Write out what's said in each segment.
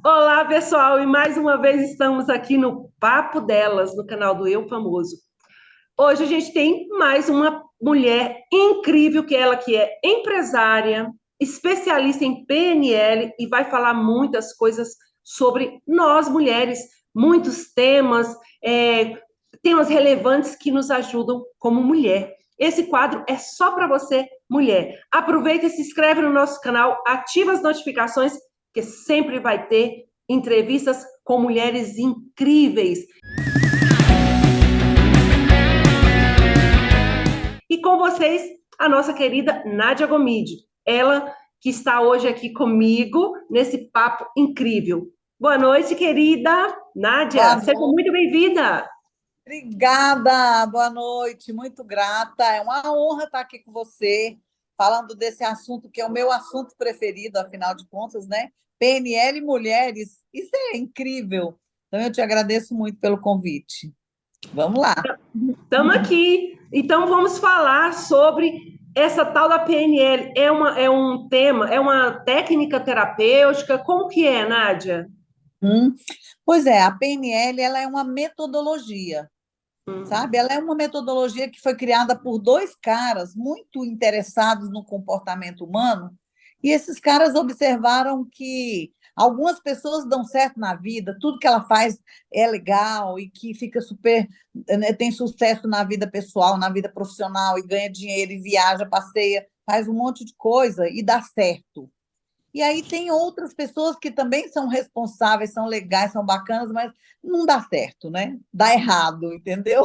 Olá, pessoal, e mais uma vez estamos aqui no Papo Delas, no canal do Eu Famoso. Hoje a gente tem mais uma mulher incrível, que é empresária, especialista em PNL e vai falar muitas coisas sobre nós mulheres, muitos temas, temas relevantes que nos ajudam como mulher. Esse quadro é só para você, mulher. Aproveita e se inscreve no nosso canal, ativa as notificações, que sempre vai ter entrevistas com mulheres incríveis. E com vocês, a nossa querida Nádia Gomide, ela que está hoje aqui comigo nesse papo incrível. Boa noite, querida Boa Nádia, seja noite, muito bem-vinda. obrigada, boa noite, muito grata. É uma honra estar aqui com você, falando desse assunto que é o meu assunto preferido, afinal de contas, né? PNL e mulheres, isso é incrível. Então, eu te agradeço muito pelo convite. Vamos lá. Estamos aqui. Então, vamos falar sobre essa tal da PNL. É um tema, é uma técnica terapêutica? Como que é, Nádia? Hum. Pois é, a PNL ela é uma metodologia, sabe? Ela é uma metodologia que foi criada por dois caras muito interessados no comportamento humano, e esses caras observaram que algumas pessoas dão certo na vida, tudo que ela faz é legal e que fica super, né, tem sucesso na vida pessoal, na vida profissional, e ganha dinheiro, e viaja, passeia, faz um monte de coisa e dá certo. E aí tem outras pessoas que também são responsáveis, são legais, são bacanas, mas não dá certo, né? Dá errado, entendeu?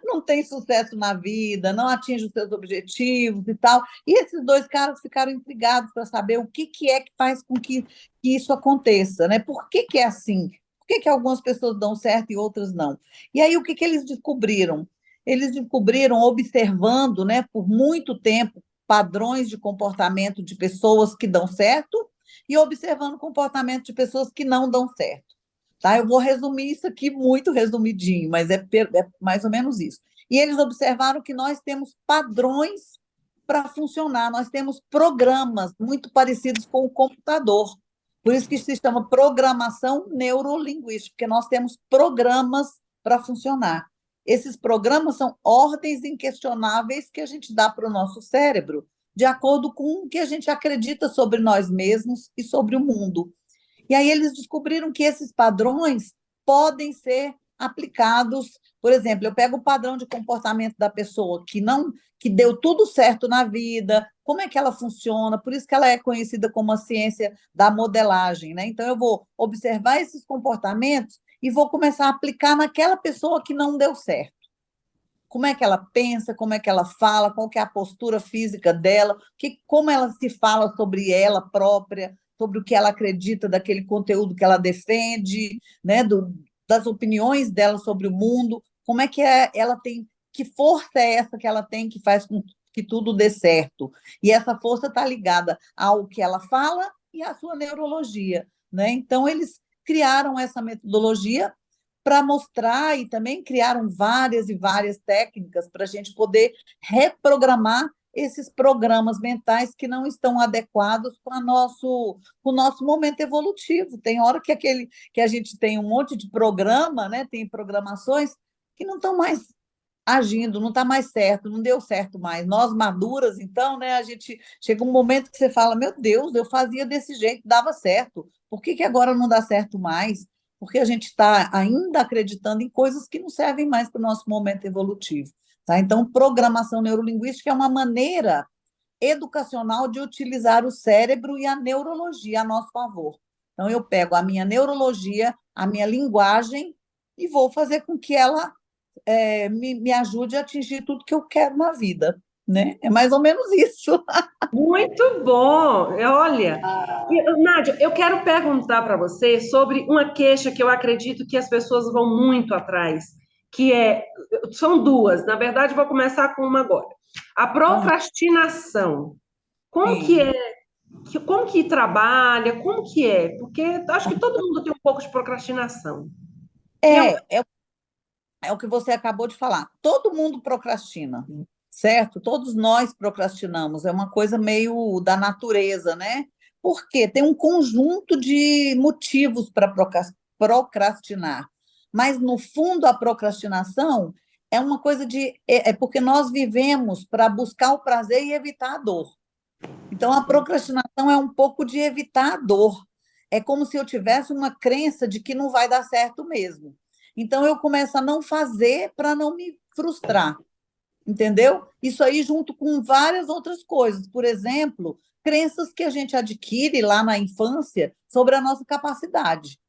Não tem sucesso na vida, não atinge os seus objetivos e tal. E esses dois caras ficaram intrigados para saber o que, que é que faz com que isso aconteça, né? Por que, que é assim? Por que, que algumas pessoas dão certo e outras não? E aí o que, que eles descobriram? Eles descobriram, observando, né, por muito tempo, padrões de comportamento de pessoas que dão certo e observando o comportamento de pessoas que não dão certo. Tá? Eu vou resumir isso aqui muito resumidinho, mas é mais ou menos isso. E eles observaram que nós temos padrões para funcionar, nós temos programas muito parecidos com o computador. Por isso que se chama programação neurolinguística, porque nós temos programas para funcionar. Esses programas são ordens inquestionáveis que a gente dá para o nosso cérebro, de acordo com o que a gente acredita sobre nós mesmos e sobre o mundo. E aí eles descobriram que esses padrões podem ser aplicados. Por exemplo, eu pego o padrão de comportamento da pessoa que deu tudo certo na vida, como é que ela funciona, por isso que ela é conhecida como a ciência da modelagem, né? Então eu vou observar esses comportamentos e vou começar a aplicar naquela pessoa que não deu certo. Como é que ela pensa, como é que ela fala, qual que é a postura física dela, como ela se fala sobre ela própria, sobre o que ela acredita daquele conteúdo que ela defende, né, das opiniões dela sobre o mundo, como é que ela tem, que força é essa que ela tem que faz com que tudo dê certo. E essa força está ligada ao que ela fala e à sua neurologia, né? Então, eles criaram essa metodologia para mostrar e também criaram várias e várias técnicas para a gente poder reprogramar esses programas mentais que não estão adequados com o nosso momento evolutivo. Tem hora que a gente tem um monte de programa, né? Tem programações que não estão mais agindo, não está mais certo, não deu certo mais. Nós maduras, então, né, a gente chega um momento que você fala, meu Deus, eu fazia desse jeito, dava certo. Por que, que agora não dá certo mais? Porque a gente está ainda acreditando em coisas que não servem mais para o nosso momento evolutivo. Tá? Então, programação neurolinguística é uma maneira educacional de utilizar o cérebro e a neurologia a nosso favor. Então, eu pego a minha neurologia, a minha linguagem, e vou fazer com que ela me ajude a atingir tudo que eu quero na vida. Né? É mais ou menos isso. Muito bom! Olha, Nádia, eu quero perguntar para você sobre uma queixa que eu acredito que as pessoas vão muito atrás, que é, são duas, na verdade, vou começar com uma agora. A procrastinação. Como que Sim. é, como que trabalha, como que é? Porque acho que todo mundo tem um pouco de procrastinação. E é um É o que você acabou de falar. Todo mundo procrastina, certo? Todos nós procrastinamos. É uma coisa meio da natureza, né? Porque tem um conjunto de motivos para procrastinar. Mas, no fundo, a procrastinação é uma coisa de. É porque nós vivemos para buscar o prazer e evitar a dor. Então, a procrastinação é um pouco de evitar a dor. É como se eu tivesse uma crença de que não vai dar certo mesmo. Então, eu começo a não fazer para não me frustrar, entendeu? Isso aí junto com várias outras coisas. Por exemplo, crenças que a gente adquire lá na infância sobre a nossa capacidade.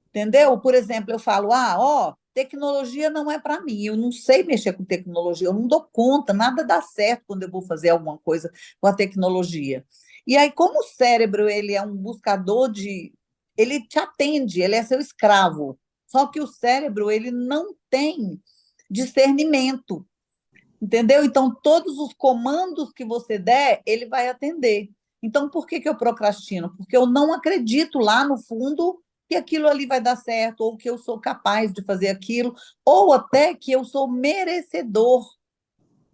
Entendeu? Por exemplo, eu falo, ó, tecnologia não é para mim, eu não sei mexer com tecnologia, eu não dou conta, nada dá certo quando eu vou fazer alguma coisa com a tecnologia. E aí, como o cérebro, ele é um buscador de... Ele te atende, ele é seu escravo. Só que o cérebro, ele não tem discernimento, entendeu? Então, todos os comandos que você der, ele vai atender. Então, por que eu procrastino? Porque eu não acredito lá no fundo que aquilo ali vai dar certo, ou que eu sou capaz de fazer aquilo, ou até que eu sou merecedor,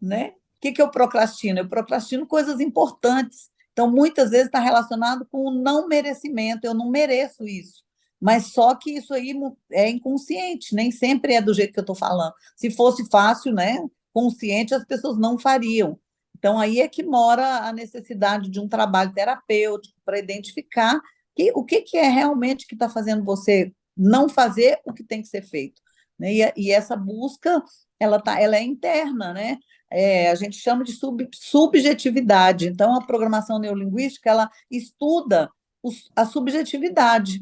né? O que eu procrastino? Eu procrastino coisas importantes. Então, muitas vezes está relacionado com o não merecimento. Eu não mereço isso. Mas só que isso aí é inconsciente, nem sempre é do jeito que eu estou falando. Se fosse fácil, né, consciente, as pessoas não fariam. Então, aí é que mora a necessidade de um trabalho terapêutico para identificar o que é realmente que está fazendo você não fazer o que tem que ser feito. Né? E essa busca, ela é interna, né? A gente chama de subjetividade. Então, a programação neurolinguística, ela estuda a subjetividade.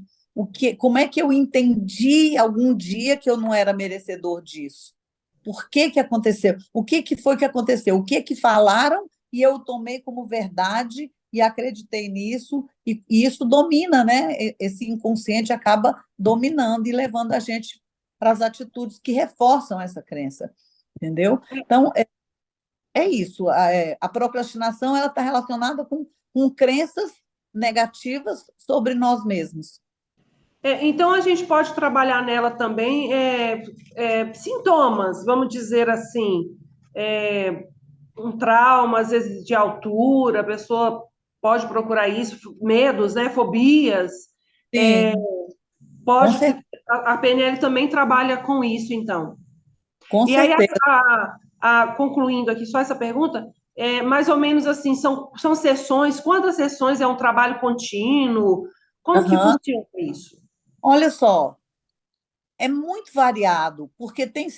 Como é que eu entendi algum dia que eu não era merecedor disso? Por que que aconteceu? O que que foi que aconteceu? O que que falaram e eu tomei como verdade e acreditei nisso, e isso domina, né? Esse inconsciente acaba dominando e levando a gente para as atitudes que reforçam essa crença, entendeu? Então, é isso. A procrastinação ela está relacionada com crenças negativas sobre nós mesmos. Então, a gente pode trabalhar nela também sintomas, vamos dizer assim, é, um trauma, às vezes de altura, a pessoa pode procurar isso, medos, né, fobias, é, Sim, com pode, certeza. a PNL também trabalha com isso, então. Com E aí, certeza. concluindo aqui só essa pergunta, mais ou menos assim, são sessões, quantas sessões é um trabalho contínuo? Como que Aham. funciona isso? Olha só, é muito variado, porque tem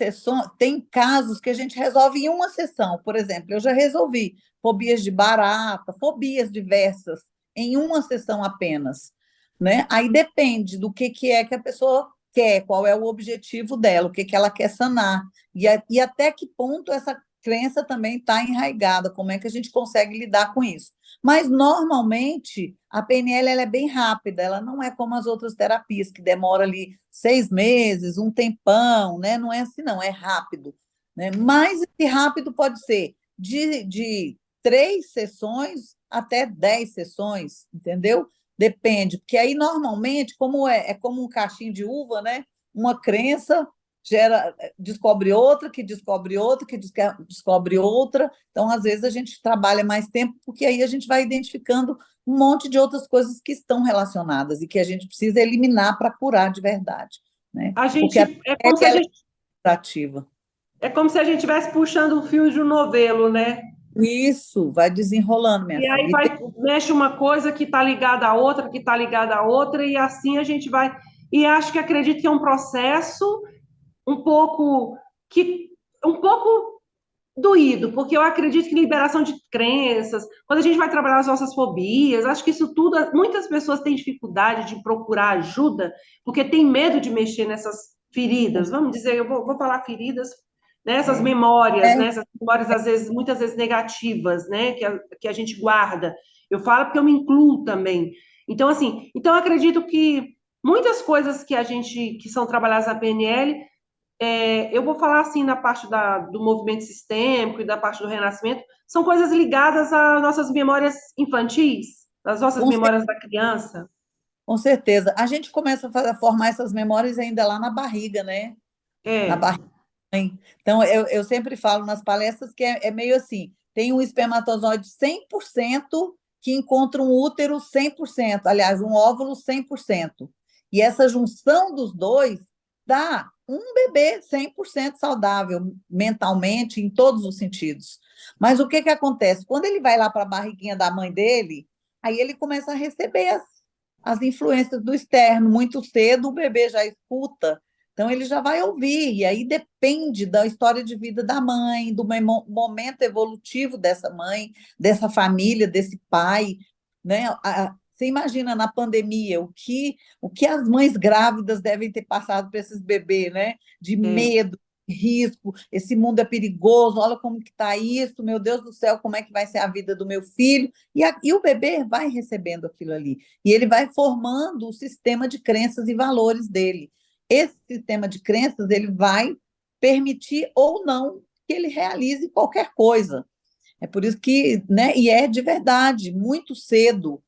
casos que a gente resolve em uma sessão. Por exemplo, eu já resolvi fobias de barata, fobias diversas, em uma sessão apenas, né? Aí depende do que é que a pessoa quer, qual é o objetivo dela, o que ela quer sanar, e até que ponto essa crença também está enraizada, como é que a gente consegue lidar com isso. Mas, normalmente, a PNL ela é bem rápida, ela não é como as outras terapias, que demora ali 6 meses, um tempão, né? Não é assim, não, é rápido. Né? Mas esse rápido pode ser de 3 sessões até 10 sessões, entendeu? Depende, porque aí, normalmente, como é como um cachinho de uva, né? Uma crença descobre outra, que descobre outra, que descobre outra. Então, às vezes, a gente trabalha mais tempo, porque aí a gente vai identificando um monte de outras coisas que estão relacionadas e que a gente precisa eliminar para curar de verdade, né? A Porque a gente, técnica é ativa. é como se a gente estivesse puxando o fio de um novelo, né? Isso, vai desenrolando, minha E aí filha. mexe uma coisa que está ligada à outra, que está ligada à outra, e assim a gente vai. E acho que acredito que é um processo um pouco que um pouco doído, porque eu acredito que liberação de crenças, quando a gente vai trabalhar as nossas fobias, acho que isso tudo, muitas pessoas têm dificuldade de procurar ajuda, porque tem medo de mexer nessas feridas. Vamos dizer, eu vou falar feridas, né, É, essas memórias às vezes, muitas vezes negativas, né, que a gente guarda. Eu falo porque eu me incluo também. Então, assim, então eu acredito que muitas coisas que a gente, que são trabalhadas na PNL, eu vou falar assim na parte do movimento sistêmico e da parte do renascimento, são coisas ligadas às nossas memórias infantis, às nossas com, cer- memórias da criança. com certeza. A gente começa a formar essas memórias ainda lá na barriga, né? Na É, barriga. Então, eu sempre falo nas palestras que é meio assim: tem um espermatozoide 100% que encontra um útero 100%, aliás, um óvulo 100%. E essa junção dos dois dá um bebê 100% saudável, mentalmente, em todos os sentidos. Mas o que que acontece? Quando ele vai lá para a barriguinha da mãe dele, aí ele começa a receber as influências do externo. Muito cedo o bebê já escuta, então ele já vai ouvir, e aí depende da história de vida da mãe, do momento evolutivo dessa mãe, dessa família, desse pai, né? Você imagina na pandemia o que as mães grávidas devem ter passado para esses bebês, né? De É. medo, risco, esse mundo é perigoso, olha como que está isso, meu Deus do céu, como é que vai ser a vida do meu filho? E o bebê vai recebendo aquilo ali, e ele vai formando o sistema de crenças e valores dele. Esse sistema de crenças ele vai permitir ou não que ele realize qualquer coisa. É por isso que, né, e é de verdade, muito cedo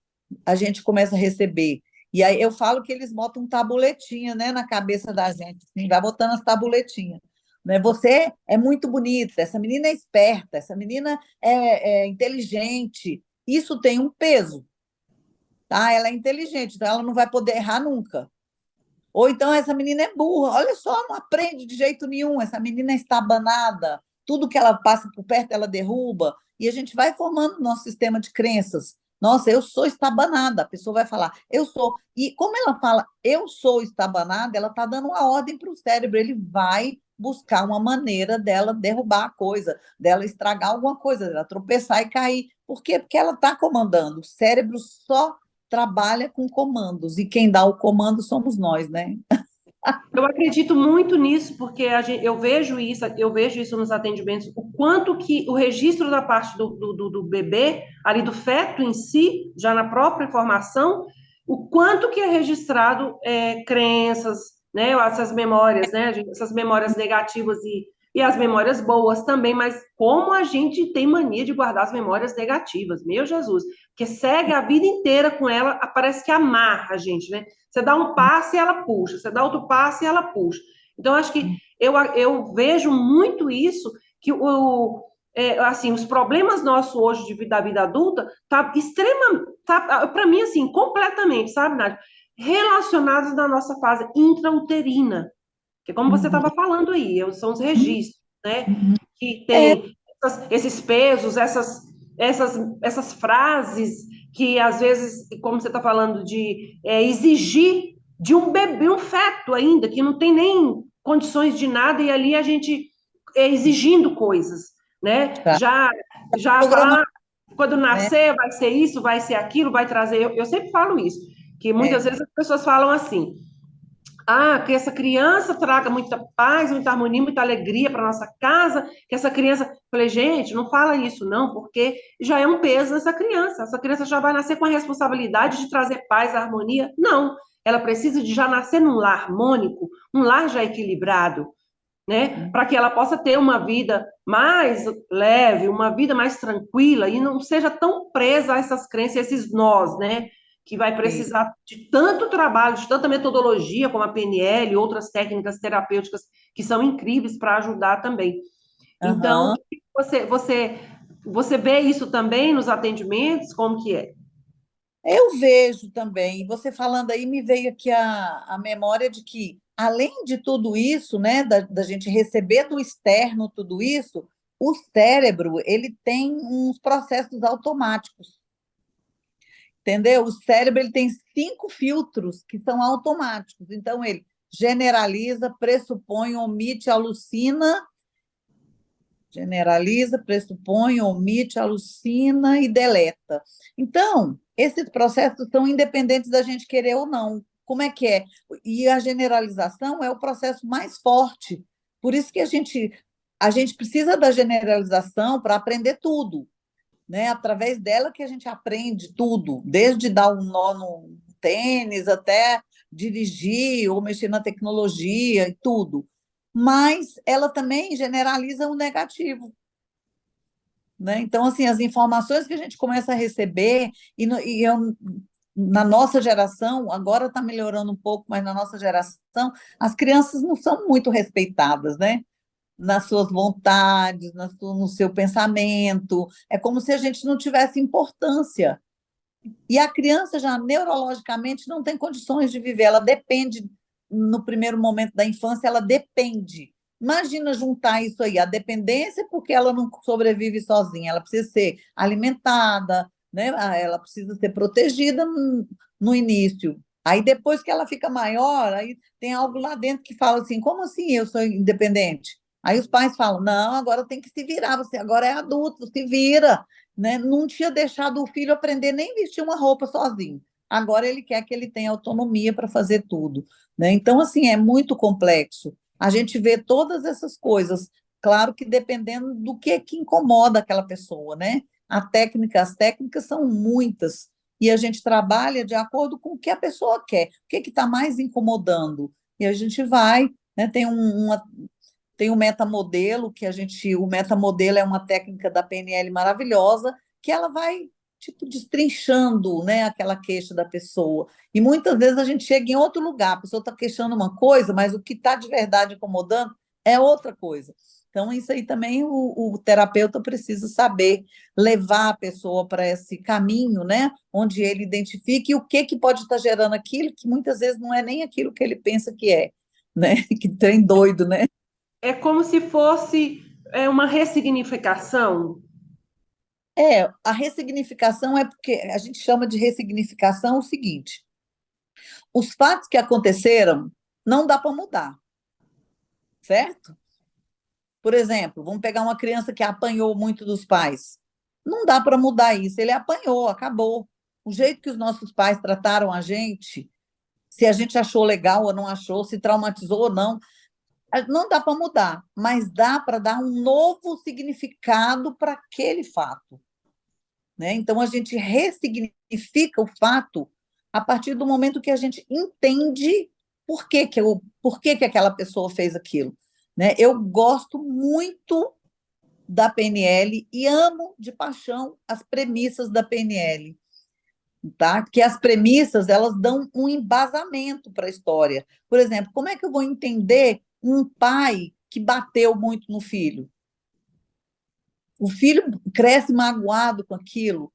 a gente começa a receber. E aí eu falo que eles botam tabuletinha, né, na cabeça da gente, assim, vai botando as tabuletinhas. Né? Você é muito bonita, essa menina é esperta, essa menina é inteligente. Isso tem um peso, tá? Ela é inteligente, então ela não vai poder errar nunca. Ou então essa menina é burra, olha só, não aprende de jeito nenhum, essa menina é estabanada, tudo que ela passa por perto ela derruba, e a gente vai formando o nosso sistema de crenças. Nossa, eu sou estabanada, a pessoa vai falar, eu sou. E como ela fala, eu sou estabanada, ela está dando uma ordem para o cérebro, ele vai buscar uma maneira dela derrubar a coisa, dela estragar alguma coisa, dela tropeçar e cair. Por quê? Porque ela está comandando. O cérebro só trabalha com comandos, e quem dá o comando somos nós, né? Eu acredito muito nisso, porque eu vejo isso nos atendimentos, o quanto que o registro da parte do bebê, ali do feto em si, já na própria formação, o quanto que é registrado crenças, né, essas memórias, né, essas memórias negativas e as memórias boas também, mas como a gente tem mania de guardar as memórias negativas, meu Jesus, porque segue a vida inteira com ela, parece que amarra a gente, né? Você dá um passe e ela puxa, você dá outro passe e ela puxa. Então, acho que eu vejo muito isso, que assim, os problemas nossos hoje da vida adulta tá extrema, tá, para mim, assim, completamente, sabe, Nádia? Relacionados na nossa fase intrauterina, que é como você Uhum. estava falando aí, são os registros, né? Uhum. Que É, tem esses pesos, essas frases que às vezes, como você está falando, de exigir de um bebê, um feto ainda, que não tem nem condições de nada, e ali a gente exigindo coisas, né? tá. Já Programando, falar, quando né? nascer vai ser isso, vai ser aquilo, vai trazer. Eu sempre falo isso, que muitas É. vezes as pessoas falam assim. Ah, que essa criança traga muita paz, muita harmonia, muita alegria para nossa casa, que essa criança. Falei, gente, não fala isso, não, porque já é um peso nessa criança. Essa criança já vai nascer com a responsabilidade de trazer paz, harmonia. Não, ela precisa de já nascer num lar harmônico, um lar já equilibrado, né? Para que ela possa ter uma vida mais leve, uma vida mais tranquila e não seja tão presa a essas crenças, esses nós, né? Que vai Isso. precisar de tanto trabalho, de tanta metodologia como a PNL e outras técnicas terapêuticas que são incríveis para ajudar também. Então, Aham. você vê isso também nos atendimentos? Como que é? Eu vejo também, e você falando aí, me veio aqui a memória de que, além de tudo isso, né, da gente receber do externo tudo isso, o cérebro, ele tem uns processos automáticos, entendeu? O cérebro, ele tem 5 filtros que são automáticos, então ele generaliza, pressupõe, omite, alucina, generaliza, pressupõe, omite, alucina e deleta. Então, esses processos são independentes da gente querer ou não. Como é que é? E a generalização é o processo mais forte. Por isso que a gente precisa da generalização para aprender tudo, né? Através dela que a gente aprende tudo, desde dar um nó no tênis até dirigir ou mexer na tecnologia e tudo. Mas ela também generaliza o negativo, né? Então, assim, as informações que a gente começa a receber, na nossa geração, agora está melhorando um pouco, mas na nossa geração, as crianças não são muito respeitadas, né? Nas suas vontades, no seu pensamento. É como se a gente não tivesse importância. E a criança já neurologicamente não tem condições de viver, ela depende, no primeiro momento da infância, ela depende. Imagina juntar isso aí, a dependência, porque ela não sobrevive sozinha, ela precisa ser alimentada, né? Ela precisa ser protegida no início. Aí depois que ela fica maior, aí tem algo lá dentro que fala assim: como assim eu sou independente? Aí os pais falam: não, agora tem que se virar, você agora é adulto, se vira, né? Não tinha deixado o filho aprender nem vestir uma roupa sozinho. Agora ele quer que ele tenha autonomia para fazer tudo, né? Então, assim, é muito complexo. A gente vê todas essas coisas, claro que dependendo do que incomoda aquela pessoa, né? As técnicas são muitas e a gente trabalha de acordo com o que a pessoa quer, o que está mais incomodando. E a gente vai, né? Tem o metamodelo, o metamodelo é uma técnica da PNL maravilhosa, que ela vai, tipo, destrinchando, né, aquela queixa da pessoa. E muitas vezes a gente chega em outro lugar, a pessoa está queixando uma coisa, mas o que está de verdade incomodando é outra coisa. Então, isso aí também o terapeuta precisa saber levar a pessoa para esse caminho, né? Onde ele identifique o que pode estar gerando aquilo, que muitas vezes não é nem aquilo que ele pensa que é, né? Que trem doido, né? É como se fosse uma ressignificação. A ressignificação é porque a gente chama de ressignificação o seguinte: os fatos que aconteceram não dá para mudar, certo? Por exemplo, vamos pegar uma criança que apanhou muito dos pais. Não dá para mudar isso, ele apanhou, acabou. O jeito que os nossos pais trataram a gente, se a gente achou legal ou não achou, se traumatizou ou não, não dá para mudar, mas dá para dar um novo significado para aquele fato. Né? Então, a gente ressignifica o fato a partir do momento que a gente entende por que aquela pessoa fez aquilo. Né? Eu gosto muito da PNL e amo de paixão as premissas da PNL, tá? Porque as premissas elas dão um embasamento para a história. Por exemplo, como é que eu vou entender um pai que bateu muito no filho? O filho cresce magoado com aquilo.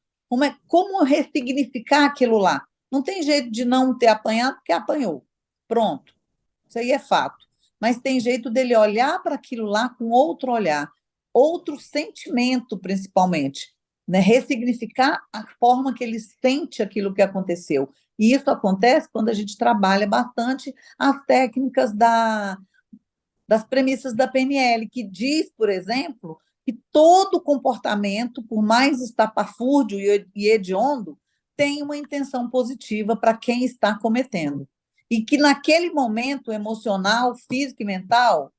Como ressignificar aquilo lá? Não tem jeito de não ter apanhado porque apanhou. Pronto. Isso aí é fato. Mas tem jeito dele olhar para aquilo lá com outro olhar, outro sentimento, principalmente. Né? Ressignificar a forma que ele sente aquilo que aconteceu. E isso acontece quando a gente trabalha bastante as técnicas das premissas da PNL, que diz, por exemplo, que todo comportamento, por mais estapafúrdio e hediondo, tem uma intenção positiva para quem está cometendo. E que naquele momento emocional, físico e mental,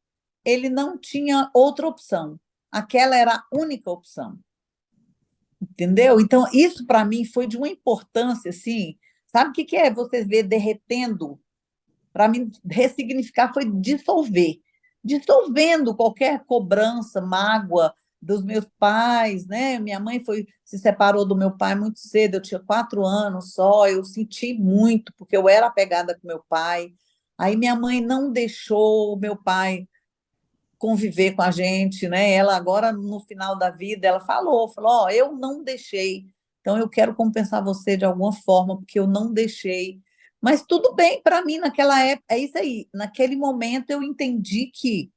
ele não tinha outra opção. Aquela era a única opção. Entendeu? Então, isso para mim foi de uma importância assim. Sabe o que é você ver derretendo? Para mim, ressignificar foi dissolver, dissolvendo qualquer cobrança, mágoa dos meus pais, né? Minha mãe se separou do meu pai muito cedo, eu tinha 4 anos só, eu senti muito, porque eu era apegada com meu pai. Aí minha mãe não deixou o meu pai conviver com a gente, né? Ela agora, no final da vida, ela falou, ó, eu não deixei, então eu quero compensar você de alguma forma, porque eu não deixei. Mas tudo bem para mim naquela época, é isso aí. Naquele momento eu entendi que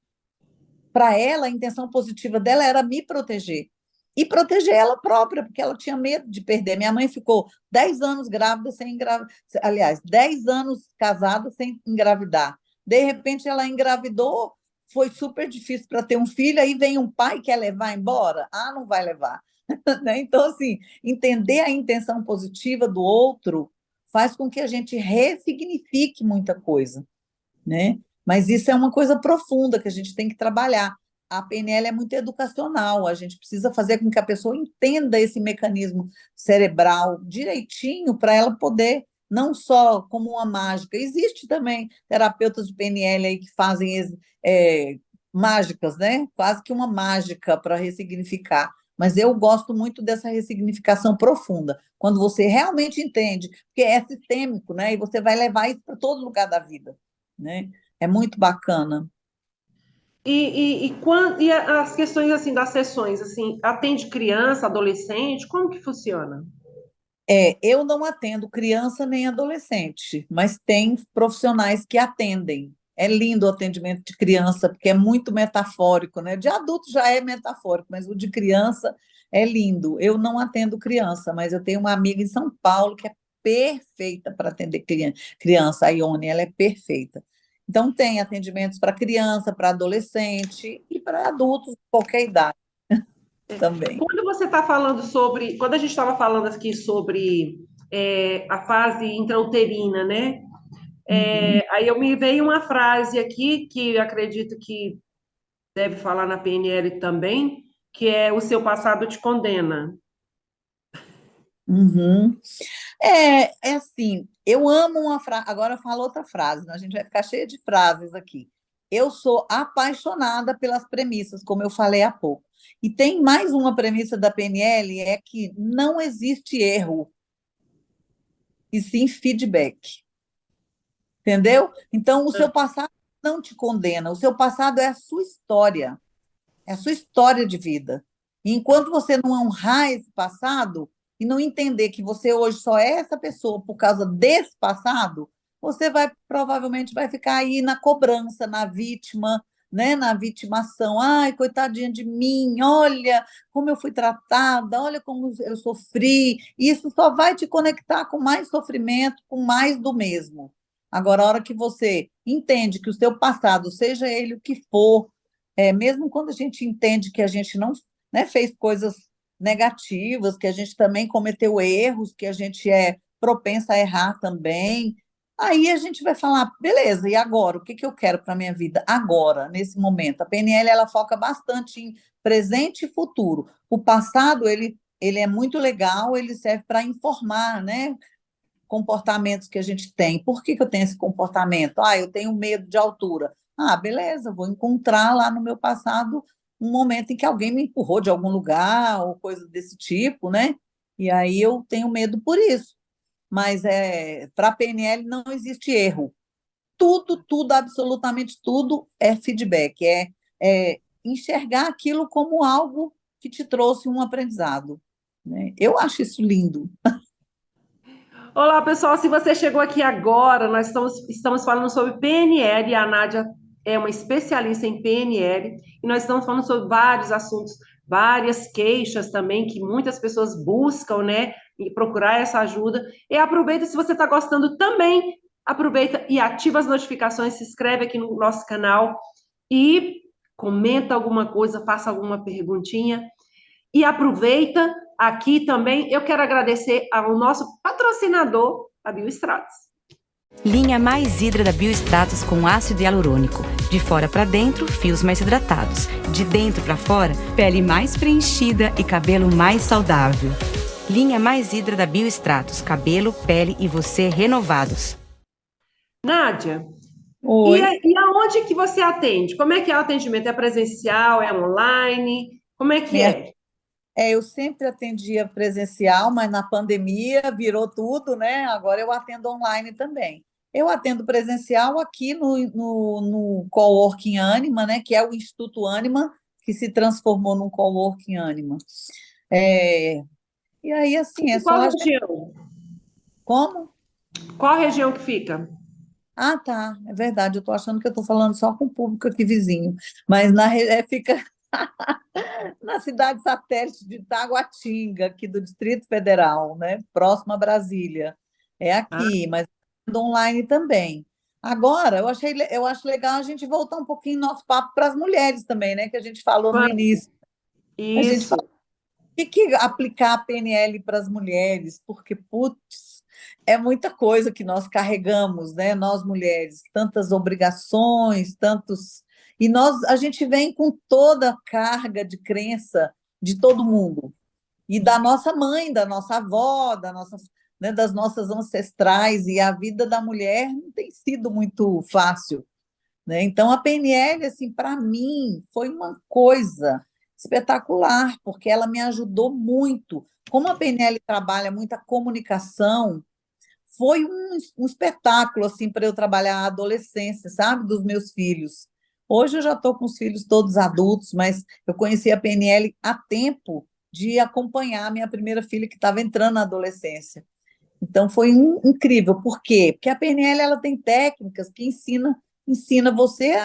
para ela a intenção positiva dela era me proteger e proteger ela própria, porque ela tinha medo de perder. Minha mãe ficou 10 anos grávida sem engravidar, aliás, 10 anos casada sem engravidar. De repente ela engravidou, foi super difícil para ter um filho, aí vem um pai que quer levar embora. Ah, não vai levar. Né? Então, assim, entender a intenção positiva do outro faz com que a gente ressignifique muita coisa, né? Mas isso é uma coisa profunda que a gente tem que trabalhar. A PNL é muito educacional, a gente precisa fazer com que a pessoa entenda esse mecanismo cerebral direitinho para ela poder, não só como uma mágica, existe também terapeutas de PNL aí que fazem é, mágicas, né? Quase que uma mágica para ressignificar. Mas eu gosto muito dessa ressignificação profunda, quando você realmente entende, porque é sistêmico, né? E você vai levar isso para todo lugar da vida, né? É muito bacana. E as questões assim das sessões, assim, atende criança, adolescente, como que funciona? Eu não atendo criança nem adolescente, mas tem profissionais que atendem. É lindo o atendimento de criança, porque é muito metafórico, né? De adulto já é metafórico, mas o de criança é lindo. Eu não atendo criança, mas eu tenho uma amiga em São Paulo que é perfeita para atender criança, a Ione, ela é perfeita. Então, tem atendimentos para criança, para adolescente e para adultos de qualquer idade também. Quando você está falando sobre, quando a gente estava falando aqui sobre a fase intrauterina, né? Uhum. Aí eu me veio uma frase aqui que eu acredito que deve falar na PNL também, que é o seu passado te condena. Uhum. É assim, eu amo uma frase. Agora eu falo outra frase, né? A gente vai ficar cheia de frases aqui. Eu sou apaixonada pelas premissas, como eu falei há pouco. E tem mais uma premissa da PNL, é que não existe erro, e sim feedback. Entendeu? Então, o seu passado não te condena, o seu passado é a sua história de vida. E enquanto você não honrar esse passado e não entender que você hoje só é essa pessoa por causa desse passado, você vai provavelmente vai ficar aí na cobrança, na vítima, né, na vitimação. Ai, coitadinha de mim, olha como eu fui tratada, olha como eu sofri. E isso só vai te conectar com mais sofrimento, com mais do mesmo. Agora, a hora que você entende que o seu passado, seja ele o que for, mesmo quando a gente entende que a gente não, né, fez coisas negativas, que a gente também cometeu erros, que a gente é propensa a errar também, aí a gente vai falar, beleza, e agora? O que que eu quero para a minha vida agora, nesse momento? A PNL, ela foca bastante em presente e futuro. O passado, ele é muito legal, ele serve para informar, né? Comportamentos que a gente tem. Por que que eu tenho esse comportamento? Ah, eu tenho medo de altura. Ah, beleza, vou encontrar lá no meu passado um momento em que alguém me empurrou de algum lugar ou coisa desse tipo, né? E aí eu tenho medo por isso. Mas para a PNL não existe erro. Tudo, absolutamente tudo é feedback, enxergar aquilo como algo que te trouxe um aprendizado, né? Eu acho isso lindo. Olá, pessoal. Se você chegou aqui agora, nós estamos falando sobre PNL. A Nádia é uma especialista em PNL e nós estamos falando sobre vários assuntos, várias queixas também que muitas pessoas buscam, né? E procurar essa ajuda. E aproveita, se você está gostando também, aproveita e ativa as notificações, se inscreve aqui no nosso canal e comenta alguma coisa, faça alguma perguntinha. E aproveita aqui também, eu quero agradecer ao nosso patrocinador, a Bioestratos. Linha Mais Hidra da Bioestratos com ácido hialurônico. De fora para dentro, fios mais hidratados. De dentro para fora, pele mais preenchida e cabelo mais saudável. Linha Mais Hidra da Bioestratos. Cabelo, pele e você renovados. Nádia, Oi. e aonde que você atende? Como é que é o atendimento? É presencial? É online? Como é que É, é? eu sempre atendia presencial, mas na pandemia virou tudo, né? Agora eu atendo online também. Eu atendo presencial aqui no Coworking Anima, né? Que é o Instituto Anima, que se transformou num Coworking Anima. É, e aí, assim, é Em só qual a gente. região? Como? Qual região que fica? Ah, tá, é verdade. Eu estou achando que eu estou falando só com o público aqui vizinho, mas fica na cidade satélite de Taguatinga, aqui do Distrito Federal, né? Próximo a Brasília. É Ah, aqui, mas online também. Agora, eu acho legal a gente voltar um pouquinho nosso papo para as mulheres também, né? Que a gente falou no vamos. início. A gente Isso. falou que aplicar a PNL para as mulheres, porque, putz, é muita coisa que nós carregamos, né? Nós mulheres, tantas obrigações, tantos. E a gente vem com toda a carga de crença de todo mundo. E da nossa mãe, da nossa avó, né, das nossas ancestrais, e a vida da mulher não tem sido muito fácil, né? Então, a PNL, assim, para mim, foi uma coisa espetacular, porque ela me ajudou muito. Como a PNL trabalha muita comunicação, foi um espetáculo, assim, para eu trabalhar a adolescência, sabe, dos meus filhos. Hoje eu já estou com os filhos todos adultos, mas eu conheci a PNL há tempo, de acompanhar a minha primeira filha, que estava entrando na adolescência. Então, foi incrível. Por quê? Porque a PNL ela tem técnicas que ensina você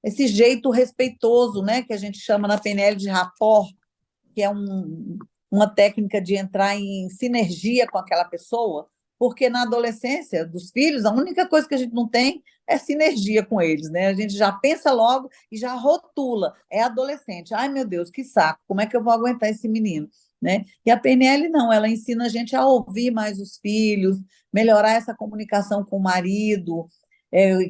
esse jeito respeitoso, né, que a gente chama na PNL de rapport, que é uma técnica de entrar em sinergia com aquela pessoa, porque na adolescência dos filhos, a única coisa que a gente não tem é sinergia com eles, né? A gente já pensa logo e já rotula, é adolescente. Ai, meu Deus, que saco, como é que eu vou aguentar esse menino? Né? E a PNL não, ela ensina a gente a ouvir mais os filhos, melhorar essa comunicação com o marido,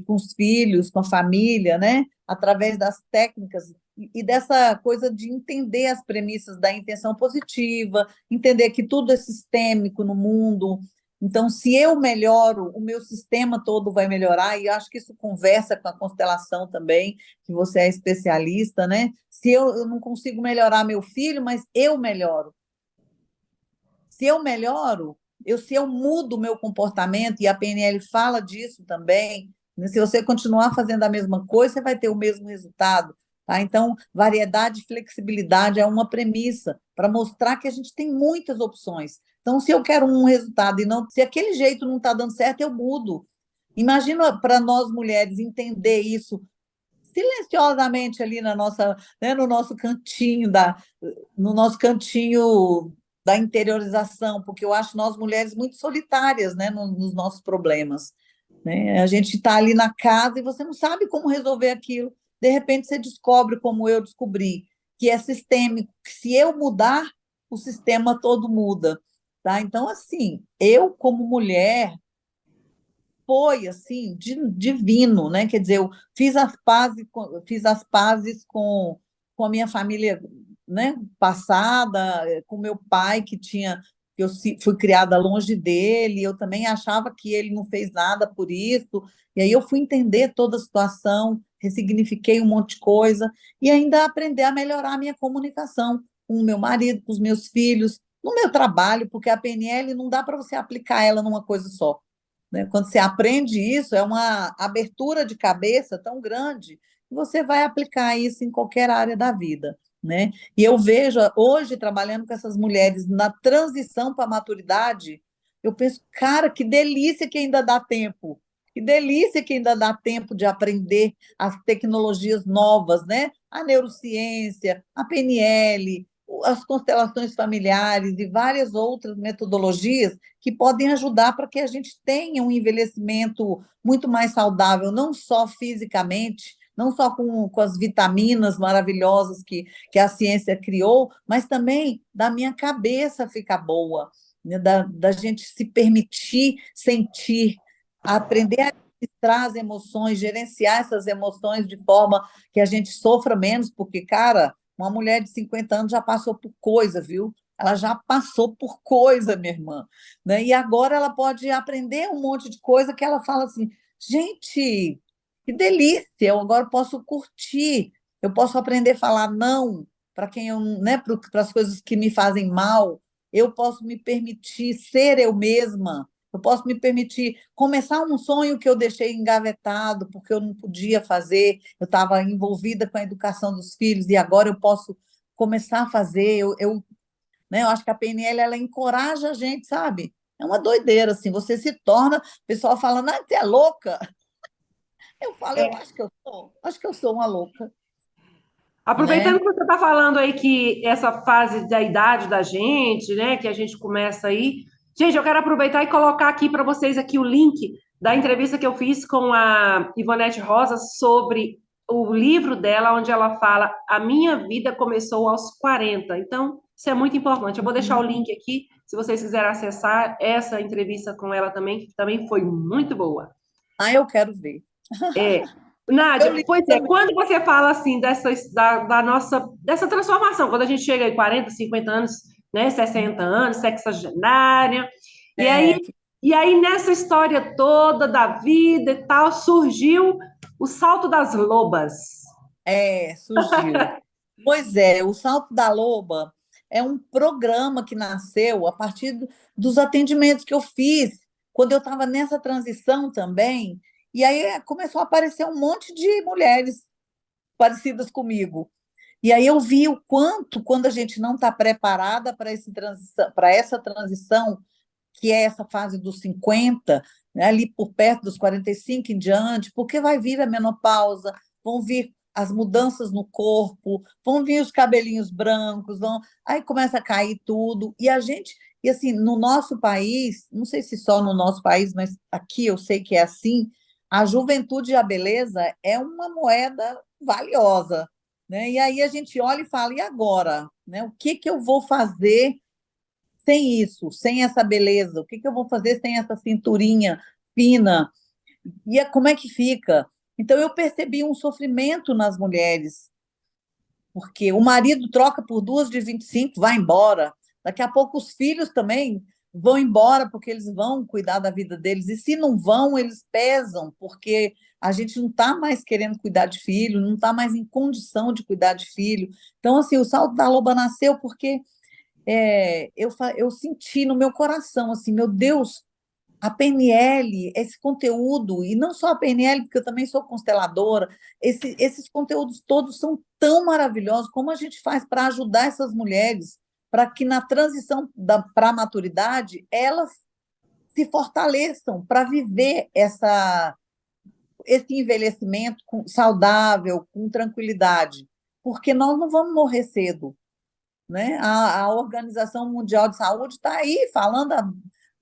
com os filhos, com a família, né? Através das técnicas e dessa coisa de entender as premissas da intenção positiva, entender que tudo é sistêmico no mundo. Então, se eu melhoro, o meu sistema todo vai melhorar, e acho que isso conversa com a constelação também, que você é especialista, né? Se eu não consigo melhorar meu filho, mas eu melhoro. Se eu melhoro, se eu mudo o meu comportamento, e a PNL fala disso também, né? Se você continuar fazendo a mesma coisa, você vai ter o mesmo resultado. Tá? Então, variedade e flexibilidade é uma premissa para mostrar que a gente tem muitas opções. Então, se eu quero um resultado e não, se aquele jeito não está dando certo, eu mudo. Imagina para nós mulheres entender isso silenciosamente ali na nossa, né, no nosso cantinho da interiorização, porque eu acho nós mulheres muito solitárias, né, nos nossos problemas. Né? A gente está ali na casa e você não sabe como resolver aquilo. De repente você descobre, como eu descobri, que é sistêmico, que se eu mudar, o sistema todo muda. Tá? Então, assim, eu, como mulher, foi assim divino, né? Quer dizer, eu fiz as pazes com a minha família, né? Passada, com meu pai eu fui criada longe dele, eu também achava que ele não fez nada por isso, e aí eu fui entender toda a situação, ressignifiquei um monte de coisa e ainda aprender a melhorar a minha comunicação com o meu marido, com os meus filhos, no meu trabalho, porque a PNL não dá para você aplicar ela numa coisa só. Né? Quando você aprende isso, é uma abertura de cabeça tão grande que você vai aplicar isso em qualquer área da vida. Né? E eu vejo hoje, trabalhando com essas mulheres na transição para a maturidade, eu penso, cara, que delícia que ainda dá tempo. Que delícia que ainda dá tempo de aprender as tecnologias novas, né? A neurociência, a PNL, as constelações familiares e várias outras metodologias que podem ajudar para que a gente tenha um envelhecimento muito mais saudável, não só fisicamente, não só com as vitaminas maravilhosas que a ciência criou, mas também da minha cabeça ficar boa, né? Da gente se permitir sentir, aprender a administrar as emoções, gerenciar essas emoções de forma que a gente sofra menos, porque, cara, uma mulher de 50 anos já passou por coisa, viu? Ela já passou por coisa, minha irmã. Né? E agora ela pode aprender um monte de coisa que ela fala assim, gente, que delícia, eu agora posso curtir, eu posso aprender a falar não para quem eu, né, para as coisas que me fazem mal, eu posso me permitir ser eu mesma, eu posso me permitir começar um sonho que eu deixei engavetado porque eu não podia fazer, eu estava envolvida com a educação dos filhos e agora eu posso começar a fazer, né, eu acho que a PNL ela encoraja a gente, sabe? É uma doideira, assim, você se torna, o pessoal fala, não, você é louca. Eu falo, eu acho que eu sou uma louca, Aproveitando né? que você está falando aí que essa fase da idade da gente, né, que a gente começa aí, gente, eu quero aproveitar e colocar aqui para vocês aqui o link da entrevista que eu fiz com a Ivonete Rosa sobre o livro dela, onde ela fala A Minha Vida Começou aos 40. Então, isso é muito importante. Eu vou deixar o link aqui, se vocês quiserem acessar essa entrevista com ela também, que também foi muito boa. Ah, eu quero ver. É, Eu Nádia, li pois é, também. quando você fala assim da nossa dessa transformação, quando a gente chega em 40, 50 anos, né, 60 anos, sexagenária, e aí, É, e aí nessa história toda da vida e tal, surgiu o salto das lobas. surgiu. Pois é, o Salto da Loba é um programa que nasceu a partir dos atendimentos que eu fiz quando eu estava nessa transição também. E aí começou a aparecer um monte de mulheres parecidas comigo. E aí eu vi o quanto, quando a gente não está preparada para essa transição, que é essa fase dos 50, né, ali por perto dos 45 em diante, porque vai vir a menopausa, vão vir as mudanças no corpo, vão vir os cabelinhos brancos, aí começa a cair tudo. E assim, no nosso país, não sei se só no nosso país, mas aqui eu sei que é assim, a juventude e a beleza é uma moeda valiosa, né? E aí a gente olha e fala, e agora? Né? O que que eu vou fazer sem isso, sem essa beleza? O que que eu vou fazer sem essa cinturinha fina? Como é que fica? Então, eu percebi um sofrimento nas mulheres, porque o marido troca por duas de 25, vai embora. Daqui a pouco os filhos também vão embora, porque eles vão cuidar da vida deles. E se não vão, eles pesam, porque a gente não está mais querendo cuidar de filho, não está mais em condição de cuidar de filho. Então, assim, o Salto da Loba nasceu porque eu senti no meu coração, assim, meu Deus, a PNL, esse conteúdo, e não só a PNL, porque eu também sou consteladora, esses conteúdos todos são tão maravilhosos. Como a gente faz para ajudar essas mulheres, para que na transição para a maturidade, elas se fortaleçam para viver esse envelhecimento saudável, com tranquilidade, porque nós não vamos morrer cedo, né? A Organização Mundial de Saúde está aí falando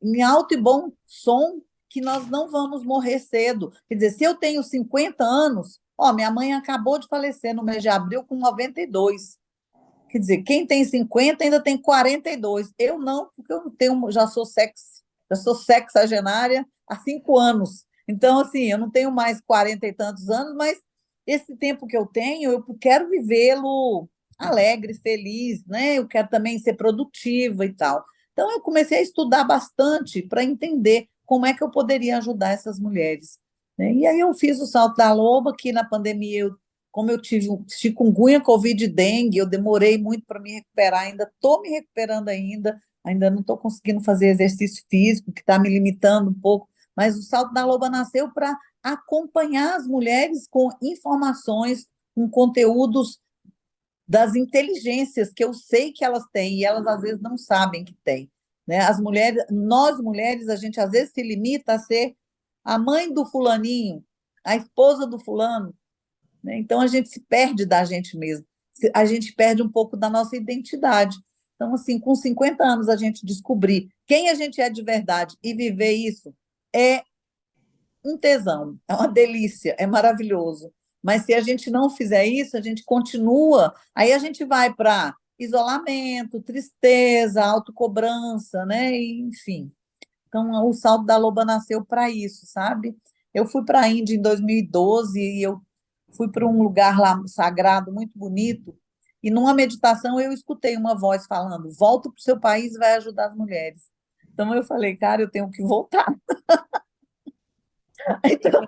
em alto e bom som que nós não vamos morrer cedo. Quer dizer, se eu tenho 50 anos, minha mãe acabou de falecer no mês de abril com 92. Quer dizer, quem tem 50 ainda tem 42. Eu não, porque eu não tenho, já sou sexagenária há 5 anos. Então, assim, eu não tenho mais 40 e tantos anos, mas esse tempo que eu tenho, eu quero vivê-lo alegre, feliz, né? Eu quero também ser produtiva e tal. Então, eu comecei a estudar bastante para entender como é que eu poderia ajudar essas mulheres, né? E aí eu fiz o Salto da Loba, que na pandemia, como eu tive chikungunya, covid e dengue, eu demorei muito para me recuperar, ainda estou me recuperando ainda não estou conseguindo fazer exercício físico, que está me limitando um pouco, mas o Salto da Loba nasceu para acompanhar as mulheres com informações, com conteúdos das inteligências que eu sei que elas têm e elas às vezes não sabem que têm, né? Nós mulheres, a gente às vezes se limita a ser a mãe do fulaninho, a esposa do fulano, né? Então a gente se perde da gente mesmo, a gente perde um pouco da nossa identidade. Então, assim, com 50 anos a gente descobrir quem a gente é de verdade e viver isso é um tesão, é uma delícia, é maravilhoso. Mas se a gente não fizer isso, a gente continua, aí a gente vai para isolamento, tristeza, autocobrança, né? Enfim. Então, o Salto da Loba nasceu para isso, sabe? Eu fui para a Índia em 2012 e eu fui para um lugar lá sagrado, muito bonito, e numa meditação eu escutei uma voz falando: volta para o seu país e vai ajudar as mulheres. Então eu falei, cara, eu tenho que voltar. Então,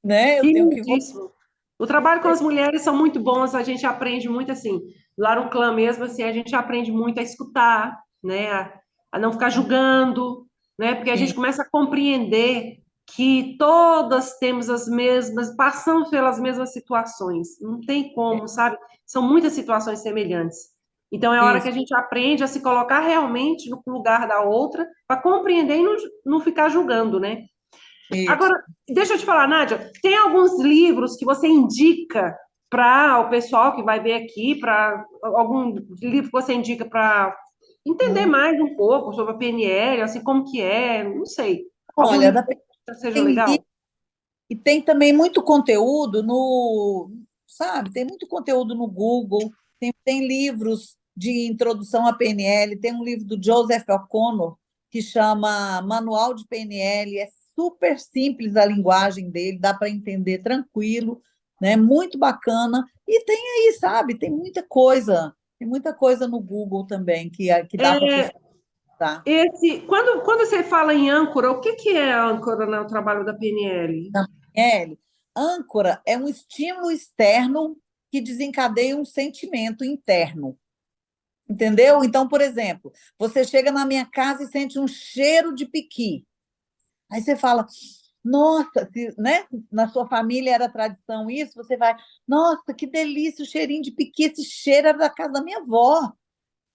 né? Eu Que tenho que voltar. lindíssimo. O trabalho com as mulheres são muito bons, a gente aprende muito assim, lá no clã mesmo, assim, a gente aprende muito a escutar, né, a não ficar julgando, né, porque a gente começa a compreender que todas temos as mesmas, passamos pelas mesmas situações, não tem como, sabe? São muitas situações semelhantes. Então é hora que Isso, a gente aprende a se colocar realmente no lugar da outra, para compreender e não ficar julgando, né? isso. Agora, deixa eu te falar, Nádia, tem alguns livros que você indica para o pessoal que vai ver aqui, para algum livro que você indica para entender Hum. mais um pouco sobre a PNL, assim, como que é, não sei. Algum Olha, livro que seja tem legal? e tem também muito conteúdo sabe, tem muito conteúdo no Google, tem livros de introdução à PNL, tem um livro do Joseph O'Connor que chama Manual de PNL, é super simples a linguagem dele, dá para entender tranquilo, né? Muito bacana. E tem aí, sabe, tem muita coisa no Google também que dá para a É, pessoa usar. quando você fala em âncora, o que que é âncora no trabalho da PNL? Na PNL, âncora é um estímulo externo que desencadeia um sentimento interno. Entendeu? Então, por exemplo, você chega na minha casa e sente um cheiro de piqui. Aí você fala: Nossa, né? Na sua família era tradição isso, você vai, nossa, que delícia, o cheirinho de piqui, esse cheiro era da casa da minha avó,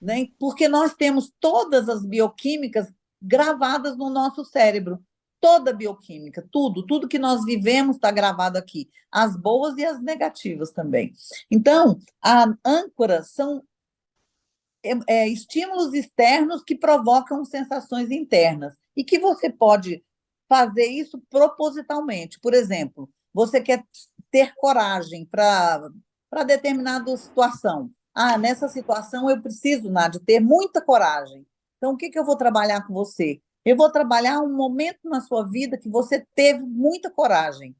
né? Porque nós temos todas as bioquímicas gravadas no nosso cérebro, toda a bioquímica, tudo que nós vivemos está gravado aqui, as boas e as negativas também. Então, a âncora são estímulos externos que provocam sensações internas e que você pode fazer isso propositalmente. Por exemplo, você quer ter coragem para determinada situação. Ah, nessa situação eu preciso, Nádia, ter muita coragem. Então, o que eu vou trabalhar com você? Eu vou trabalhar um momento na sua vida que você teve muita coragem.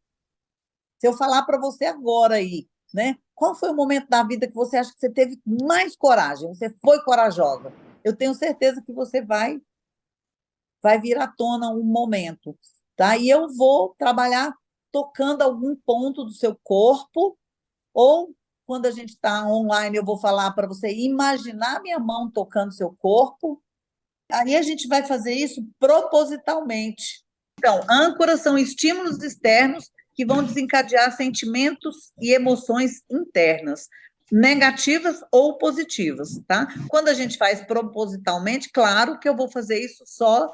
Se eu falar para você agora aí, né? Qual foi o momento da vida que você acha que você teve mais coragem? Você foi corajosa. Eu tenho certeza que você vai vir à tona um momento, tá? E eu vou trabalhar tocando algum ponto do seu corpo, ou quando a gente está online, eu vou falar para você imaginar minha mão tocando seu corpo. Aí a gente vai fazer isso propositalmente. Então, âncoras são estímulos externos que vão desencadear sentimentos e emoções internas, negativas ou positivas, tá? Quando a gente faz propositalmente, claro que eu vou fazer isso só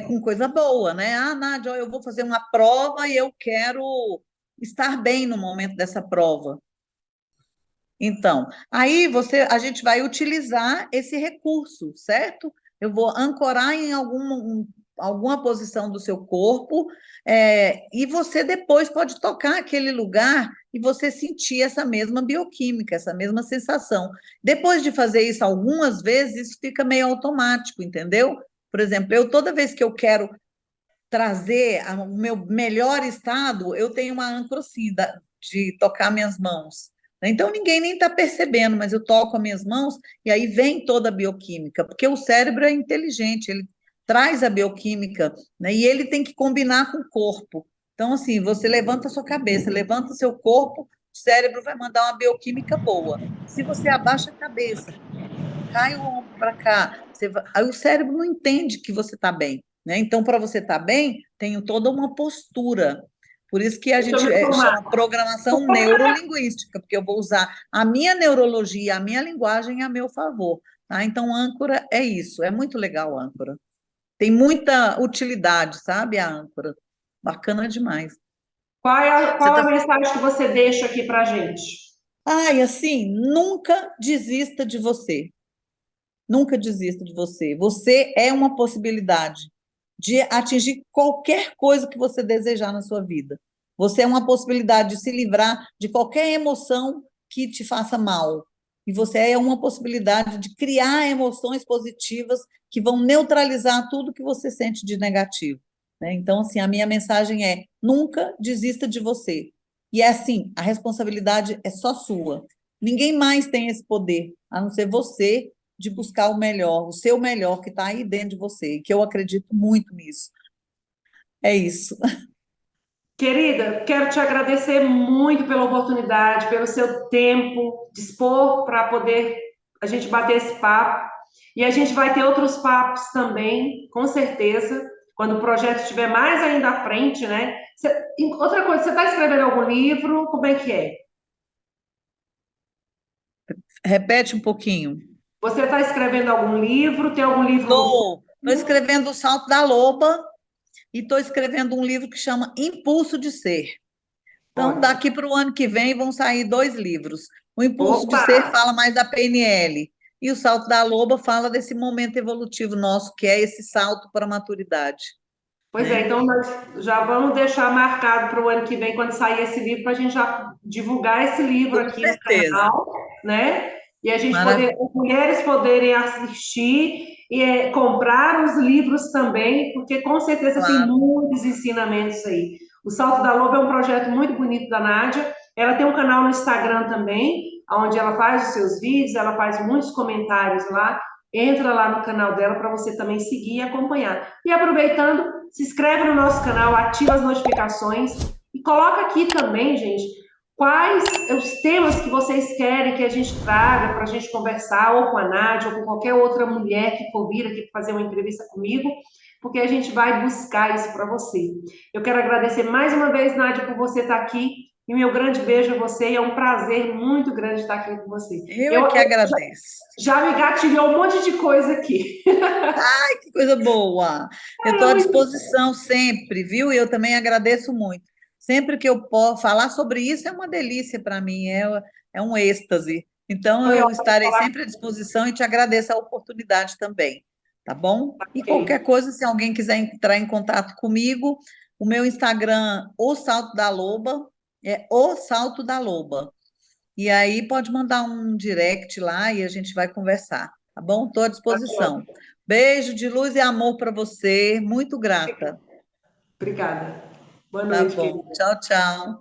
com coisa boa, né? Ah, Nádia, eu vou fazer uma prova e eu quero estar bem no momento dessa prova. Então, aí a gente vai utilizar esse recurso, certo? Eu vou ancorar em alguma posição do seu corpo, e você depois pode tocar aquele lugar e você sentir essa mesma bioquímica, essa mesma sensação. Depois de fazer isso algumas vezes, isso fica meio automático, entendeu? Por exemplo, toda vez que eu quero trazer o meu melhor estado, eu tenho uma âncora assim, de tocar minhas mãos. Então, ninguém nem está percebendo, mas eu toco as minhas mãos e aí vem toda a bioquímica, porque o cérebro é inteligente, ele traz a bioquímica, né, e ele tem que combinar com o corpo. Então, assim, você levanta a sua cabeça, levanta o seu corpo, o cérebro vai mandar uma bioquímica boa. Se você abaixa a cabeça, cai o ombro para cá, aí o cérebro não entende que você está bem, né? Então, para você estar bem, tem toda uma postura. Por isso que a gente chama programação neurolinguística, porque eu vou usar a minha neurologia, a minha linguagem a meu favor. Tá? Então, âncora é isso. É muito legal a âncora. Tem muita utilidade, sabe, a âncora. Bacana demais. Qual a mensagem que você deixa aqui para a gente? Ai, assim, nunca desista de você. Nunca desista de você. Você é uma possibilidade de atingir qualquer coisa que você desejar na sua vida. Você é uma possibilidade de se livrar de qualquer emoção que te faça mal. E você é uma possibilidade de criar emoções positivas que vão neutralizar tudo que você sente de negativo. Né? Então, assim, a minha mensagem é: nunca desista de você. E é assim, a responsabilidade é só sua. Ninguém mais tem esse poder, a não ser você, de buscar o melhor, o seu melhor que está aí dentro de você, e que eu acredito muito nisso. É isso. Querida, quero te agradecer muito pela oportunidade, pelo seu tempo, dispor para poder a gente bater esse papo. E a gente vai ter outros papos também, com certeza, quando o projeto estiver mais ainda à frente, né? Outra coisa, você está escrevendo algum livro? Como é que é? Repete um pouquinho. Você está escrevendo algum livro? Tem algum livro? Estou escrevendo O Salto da Loba e estou escrevendo um livro que chama Impulso de Ser. Então, daqui para o ano que vem vão sair 2 livros. O Impulso de Ser fala mais da PNL e O Salto da Loba fala desse momento evolutivo nosso, que é esse salto para a maturidade. Pois é, então nós já vamos deixar marcado para o ano que vem, quando sair esse livro, para a gente já divulgar esse livro aqui no canal, né? E a gente as mulheres poderem assistir e comprar os livros também, porque com certeza tem muitos ensinamentos aí. O Salto da Loba é um projeto muito bonito da Nádia. Ela tem um canal no Instagram também, onde ela faz os seus vídeos, ela faz muitos comentários lá. Entra lá no canal dela para você também seguir e acompanhar. E aproveitando, se inscreve no nosso canal, ativa as notificações e coloca aqui também, gente, quais os temas que vocês querem que a gente traga para a gente conversar, ou com a Nádia, ou com qualquer outra mulher que for vir aqui fazer uma entrevista comigo. porque a gente vai buscar isso para você. Eu quero agradecer mais uma vez, Nádia, por você estar aqui, e meu grande beijo a você, e é um prazer muito grande estar aqui com você. Eu é que agradeço. Já me gatilhou um monte de coisa aqui. Ai, que coisa boa! Eu estou à muito... disposição sempre, viu? E eu também agradeço muito. Sempre que eu posso falar sobre isso é uma delícia para mim, é um êxtase. Então, Foi eu ótimo estarei falar. sempre à disposição e te agradeço a oportunidade também, tá bom? E Ok. qualquer coisa, se alguém quiser entrar em contato comigo, o meu Instagram, O Salto da Loba, é O Salto da Loba. E aí pode mandar um direct lá e a gente vai conversar, tá bom? Estou à Tá disposição. bom. Beijo de luz e amor para você. Muito grata. Obrigada. Boa Tá noite, bom. querida. Tchau, tchau.